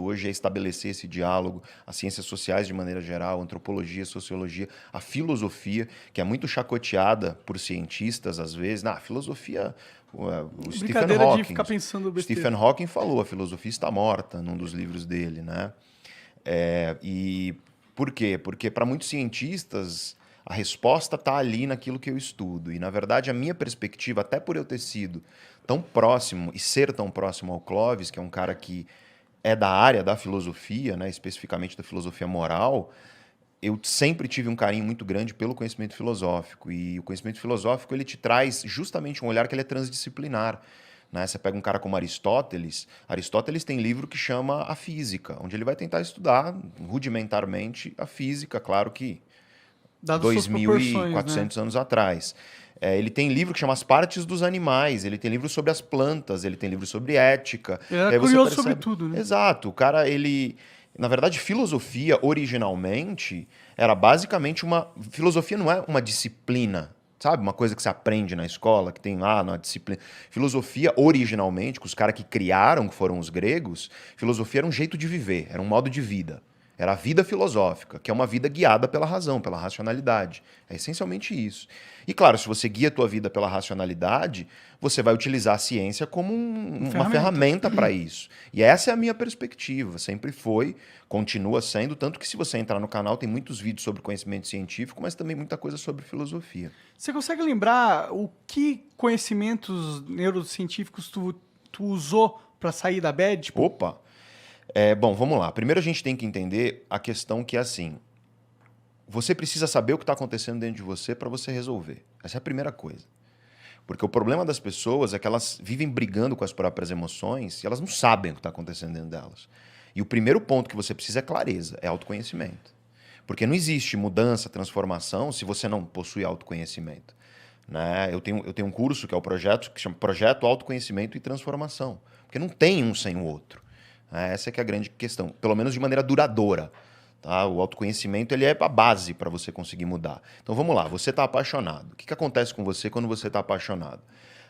hoje é estabelecer esse diálogo, as ciências sociais de maneira geral, antropologia, sociologia, a filosofia, que é muito chacoteada por cientistas às vezes. A filosofia, o Stephen Brincadeira de Hawking, ficar pensando besteira. Stephen Hawking falou, a filosofia está morta num dos livros dele, né? E por quê? Porque para muitos cientistas a resposta está ali naquilo que eu estudo. E, na verdade, a minha perspectiva, até por eu ter sido tão próximo e ser tão próximo ao Clóvis, que é um cara que é da área da filosofia, né, especificamente da filosofia moral, eu sempre tive um carinho muito grande pelo conhecimento filosófico. E o conhecimento filosófico ele te traz justamente um olhar que ele é transdisciplinar. Né? Você pega um cara como Aristóteles, Aristóteles tem livro que chama A Física, onde ele vai tentar estudar rudimentarmente a física, claro que Dado suas proporções, 2.400 né? anos atrás. Ele tem livro que chama As Partes dos Animais, ele tem livro sobre as plantas, ele tem livro sobre ética. Ele era E aí você curioso percebe... sobre tudo, né? Exato, o cara, ele... Na verdade, filosofia, originalmente, era basicamente uma... Filosofia não é uma disciplina, sabe? Uma coisa que você aprende na escola, que tem lá na disciplina. Filosofia, originalmente, com os caras que criaram, que foram os gregos, filosofia era um jeito de viver, era um modo de vida. Era a vida filosófica, que é uma vida guiada pela razão, pela racionalidade. É essencialmente isso. E claro, se você guia a tua vida pela racionalidade, você vai utilizar a ciência como uma ferramenta para isso. E essa é a minha perspectiva. Sempre foi, continua sendo. Tanto que se você entrar no canal, tem muitos vídeos sobre conhecimento científico, mas também muita coisa sobre filosofia. Você consegue lembrar o que conhecimentos neurocientíficos tu usou para sair da bad? Tipo, Opa! Bom, vamos lá. Primeiro a gente tem que entender a questão que é assim. Você precisa saber o que está acontecendo dentro de você para você resolver. Essa é a primeira coisa. Porque o problema das pessoas é que elas vivem brigando com as próprias emoções e elas não sabem o que está acontecendo dentro delas. E o primeiro ponto que você precisa é clareza, é autoconhecimento. Porque não existe mudança, transformação, se você não possui autoconhecimento. Né? Eu tenho um curso que é o projeto que chama Projeto Autoconhecimento e Transformação. Porque não tem um sem o outro. Essa é que é a grande questão, pelo menos de maneira duradoura. Tá? O autoconhecimento ele é a base para você conseguir mudar. Então vamos lá, você está apaixonado. O que acontece com você quando você está apaixonado?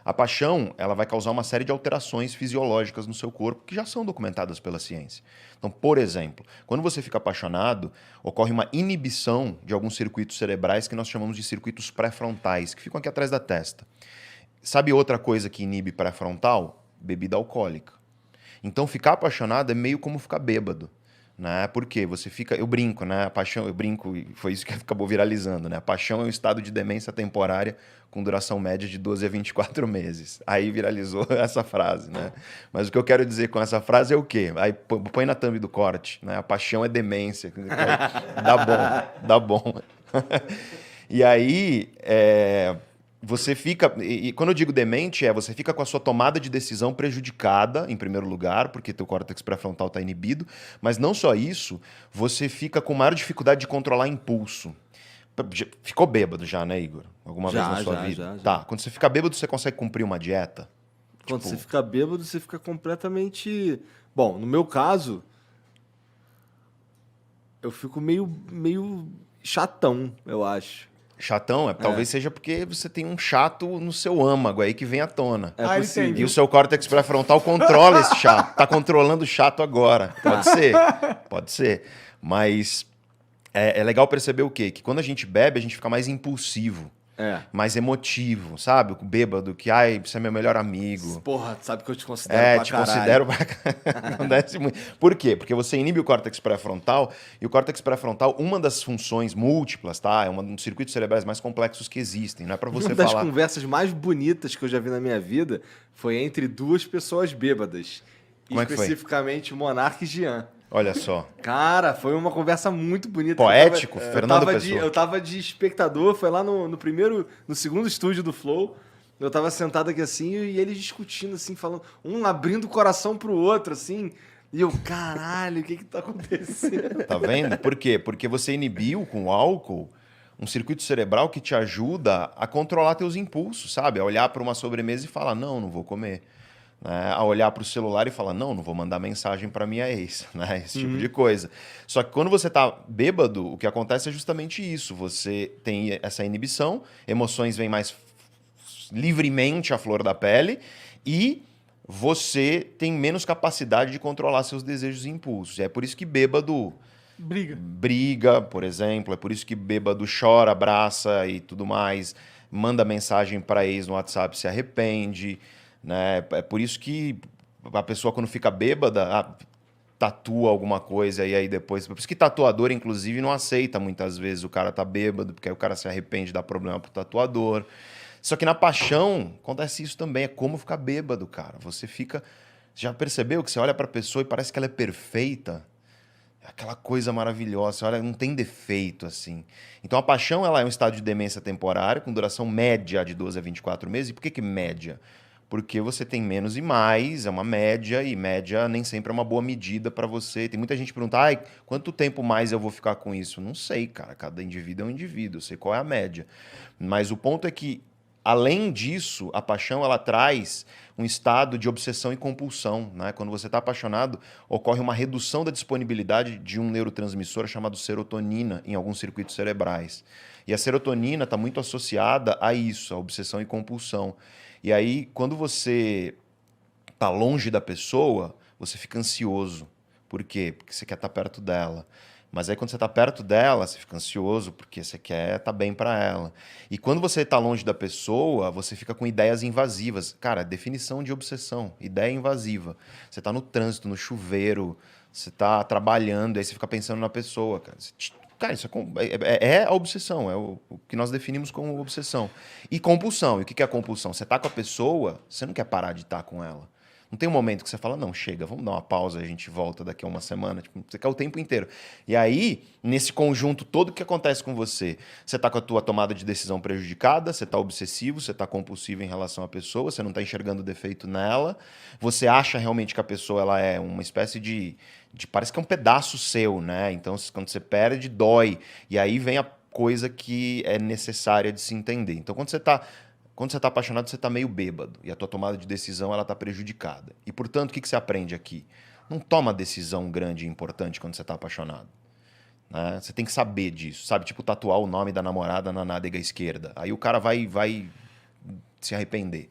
A paixão ela vai causar uma série de alterações fisiológicas no seu corpo que já são documentadas pela ciência. Então, por exemplo, quando você fica apaixonado, ocorre uma inibição de alguns circuitos cerebrais que nós chamamos de circuitos pré-frontais, que ficam aqui atrás da testa. Sabe outra coisa que inibe pré-frontal? Bebida alcoólica. Então, ficar apaixonado é meio como ficar bêbado, né? Por quê? Você fica... Eu brinco, né? A paixão, eu brinco, e foi isso que acabou viralizando, né? A paixão é um estado de demência temporária com duração média de 12 a 24 meses. Aí viralizou essa frase, né? Mas o que eu quero dizer com essa frase é o quê? Aí põe na thumb do corte, né? A paixão é demência. Dá bom. E aí... Você fica, e quando eu digo demente, você fica com a sua tomada de decisão prejudicada, em primeiro lugar, porque teu córtex pré-frontal está inibido, mas não só isso, você fica com maior dificuldade de controlar impulso. Ficou bêbado já, né, Igor? Alguma vez na sua vida? Já. Tá, quando você fica bêbado, você consegue cumprir uma dieta? Quando você fica bêbado, você fica completamente... Bom, no meu caso, eu fico meio chatão, eu acho. Chatão? Talvez seja porque você tem um chato no seu âmago aí que vem à tona. É possível. E o seu córtex pré-frontal controla esse chato. Tá controlando o chato agora. Pode ser? Pode ser. Mas é legal perceber o quê? Que quando a gente bebe, a gente fica mais impulsivo. Mais emotivo, sabe? O bêbado, que, você é meu melhor amigo. Porra, sabe que eu te considero pra caralho. Acontece muito. Por quê? Porque você inibe o córtex pré-frontal, e o córtex pré-frontal, uma das funções múltiplas, tá? É um dos circuitos cerebrais mais complexos que existem. Não é pra você falar... Uma das conversas mais bonitas que eu já vi na minha vida foi entre duas pessoas bêbadas. Como é que foi? Especificamente Monark e Jean. Olha só. Cara, foi uma conversa muito bonita. Poético, Fernando Pessoa. Eu tava de espectador, foi lá no segundo estúdio do Flow. Eu tava sentado aqui assim e eles discutindo, assim, falando, um abrindo o coração pro outro, assim. E eu, caralho, o que tá acontecendo? Tá vendo? Por quê? Porque você inibiu com o álcool um circuito cerebral que te ajuda a controlar teus impulsos, sabe? A olhar para uma sobremesa e falar, não vou comer. Né? A olhar para o celular e falar, não vou mandar mensagem para minha ex, né? Esse tipo de coisa. Só que quando você está bêbado, o que acontece é justamente isso. Você tem essa inibição, emoções vêm mais livremente à flor da pele e você tem menos capacidade de controlar seus desejos e impulsos. É por isso que bêbado briga, por exemplo, é por isso que bêbado chora, abraça e tudo mais, manda mensagem para ex no WhatsApp, se arrepende, né? É por isso que a pessoa quando fica bêbada, tatua alguma coisa e aí depois... Por isso que tatuador, inclusive, não aceita muitas vezes o cara tá bêbado, porque aí o cara se arrepende, dá problema pro tatuador. Só que na paixão acontece isso também, é como ficar bêbado, cara. Você fica... Já percebeu que você olha pra pessoa e parece que ela é perfeita? É aquela coisa maravilhosa, você olha, não tem defeito, assim. Então a paixão, ela é um estado de demência temporária, com duração média de 12 a 24 meses. E por que média? Porque você tem menos e mais, é uma média, e média nem sempre é uma boa medida para você. Tem muita gente que pergunta, ai, quanto tempo mais eu vou ficar com isso? Não sei, cara, cada indivíduo é um indivíduo, eu sei qual é a média. Mas o ponto é que, além disso, a paixão, ela traz um estado de obsessão e compulsão, né? Quando você está apaixonado, ocorre uma redução da disponibilidade de um neurotransmissor chamado serotonina em alguns circuitos cerebrais. E a serotonina está muito associada a isso, a obsessão e compulsão. E aí, quando você está longe da pessoa, você fica ansioso. Por quê? Porque você quer estar perto dela. Mas aí, quando você está perto dela, você fica ansioso porque você quer estar bem para ela. E quando você está longe da pessoa, você fica com ideias invasivas. Cara, definição de obsessão, ideia invasiva. Você está no trânsito, no chuveiro, você está trabalhando, aí você fica pensando na pessoa, cara. Cara, isso é a obsessão, é o que nós definimos como obsessão. E compulsão. E o que é a compulsão? Você tá com a pessoa, você não quer parar de estar com ela. Não tem um momento que você fala, não, chega, vamos dar uma pausa, a gente volta daqui a uma semana. Tipo, você quer o tempo inteiro. E aí, nesse conjunto todo, o que acontece com você? Você tá com a tua tomada de decisão prejudicada, você tá obsessivo, você tá compulsivo em relação à pessoa, você não tá enxergando defeito nela, você acha realmente que a pessoa ela é uma espécie parece que é um pedaço seu, né? Então, quando você perde, dói. E aí vem a coisa que é necessária de se entender. Então, quando você está apaixonado, você está meio bêbado. E a tua tomada de decisão ela está prejudicada. E, portanto, o que você aprende aqui? Não toma decisão grande e importante quando você está apaixonado. Né? Você tem que saber disso. Sabe? Tipo, tatuar o nome da namorada na nádega esquerda. Aí o cara vai se arrepender.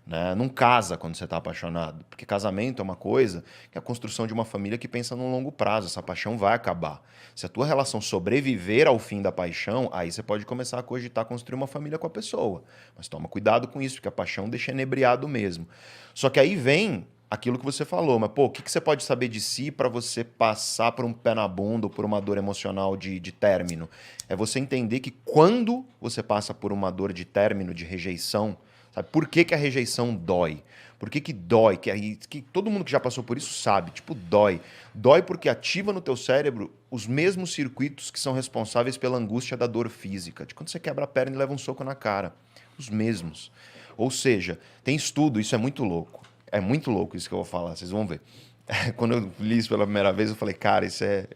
Né? Não casa quando você está apaixonado, porque casamento é uma coisa que é a construção de uma família que pensa no longo prazo, essa paixão vai acabar. Se a tua relação sobreviver ao fim da paixão, aí você pode começar a cogitar construir uma família com a pessoa. Mas toma cuidado com isso, porque a paixão deixa inebriado mesmo. Só que aí vem aquilo que você falou, mas pô, o que você pode saber de si para você passar por um pé na bunda ou por uma dor emocional de término? É você entender que quando você passa por uma dor de término, de rejeição, sabe? Por que a rejeição dói? Por que dói? Que todo mundo que já passou por isso sabe. Tipo, dói. Dói porque ativa no teu cérebro os mesmos circuitos que são responsáveis pela angústia da dor física. De quando você quebra a perna e leva um soco na cara. Os mesmos. Ou seja, tem estudo, isso é muito louco. É muito louco isso que eu vou falar, vocês vão ver. Quando eu li isso pela primeira vez, eu falei, cara, isso é...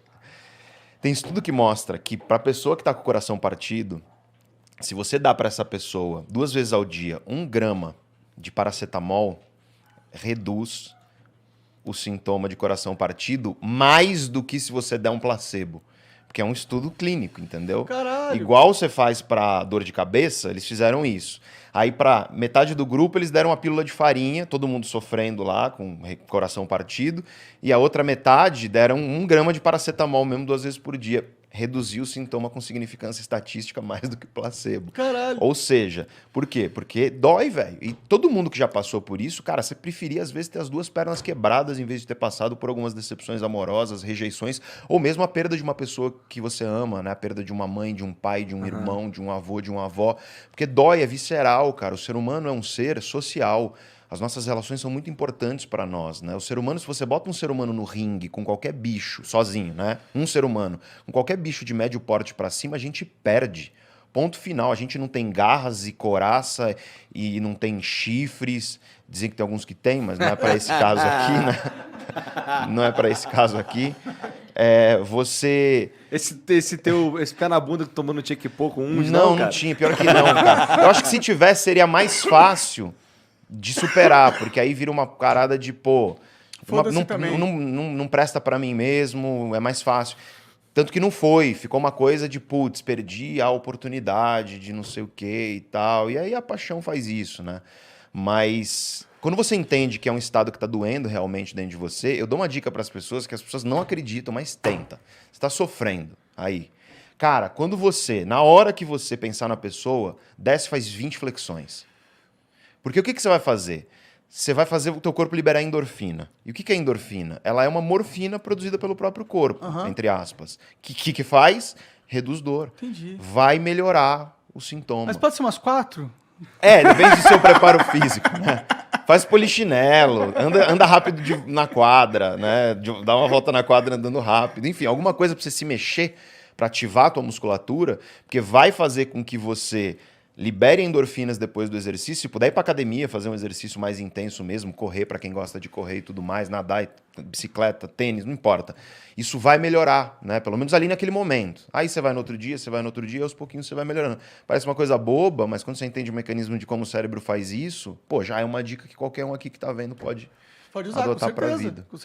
Tem estudo que mostra que para a pessoa que está com o coração partido, se você dá para essa pessoa 2 vezes ao dia 1 grama de paracetamol, reduz o sintoma de coração partido mais do que se você der um placebo. Porque é um estudo clínico, entendeu? Caralho. Igual você faz para dor de cabeça, eles fizeram isso. Aí para metade do grupo eles deram uma pílula de farinha, todo mundo sofrendo lá com coração partido, e a outra metade deram 1 grama de paracetamol mesmo 2 vezes por dia. Reduziu o sintoma com significância estatística mais do que placebo. Caralho. Ou seja, por quê? Porque dói, velho. E todo mundo que já passou por isso, cara, você preferia às vezes ter as 2 pernas quebradas em vez de ter passado por algumas decepções amorosas, rejeições, ou mesmo a perda de uma pessoa que você ama, né? A perda de uma mãe, de um pai, de um irmão, de um avô, de uma avó. Porque dói, é visceral, cara. O ser humano é um ser social. As nossas relações são muito importantes para nós, né? O ser humano, se você bota um ser humano no ringue com qualquer bicho, sozinho, né? Um ser humano, com qualquer bicho de médio porte para cima, a gente perde. Ponto final. A gente não tem garras e coraça e não tem chifres. Dizem que tem alguns que tem, mas não é para esse caso aqui, né? Não é para esse caso aqui. Você... Esse pé na bunda que tomou no Tchequipô com uns, não tinha. Pior que não, cara. Eu acho que se tivesse, seria mais fácil de superar, porque aí vira uma parada de, pô, não presta pra mim mesmo, é mais fácil. Tanto que não foi, ficou uma coisa de, putz, perdi a oportunidade de não sei o que e tal. E aí a paixão faz isso, né? Mas quando você entende que é um estado que está doendo realmente dentro de você, eu dou uma dica para as pessoas que as pessoas não acreditam, mas tenta. Você está sofrendo aí. Cara, quando você, na hora que você pensar na pessoa, desce e faz 20 flexões. Porque o que você vai fazer? Você vai fazer o teu corpo liberar endorfina. E o que é endorfina? Ela é uma morfina produzida pelo próprio corpo, entre aspas. Que faz? Reduz dor. Entendi. Vai melhorar o sintoma. Mas pode ser umas 4? Depende do seu preparo físico, né? Faz polichinelo, anda rápido na quadra, né? Dá uma volta na quadra andando rápido. Enfim, alguma coisa para você se mexer, para ativar a tua musculatura, porque vai fazer com que você libere endorfinas depois do exercício. Se puder ir para academia, fazer um exercício mais intenso mesmo, correr para quem gosta de correr e tudo mais, nadar, bicicleta, tênis, não importa. Isso vai melhorar, né? Pelo menos ali naquele momento. Aí você vai no outro dia, e aos pouquinhos você vai melhorando. Parece uma coisa boba, mas quando você entende o mecanismo de como o cérebro faz isso, pô, já é uma dica que qualquer um aqui que tá vendo pode Pode usar, adotar com para a certeza. vida. Com certeza.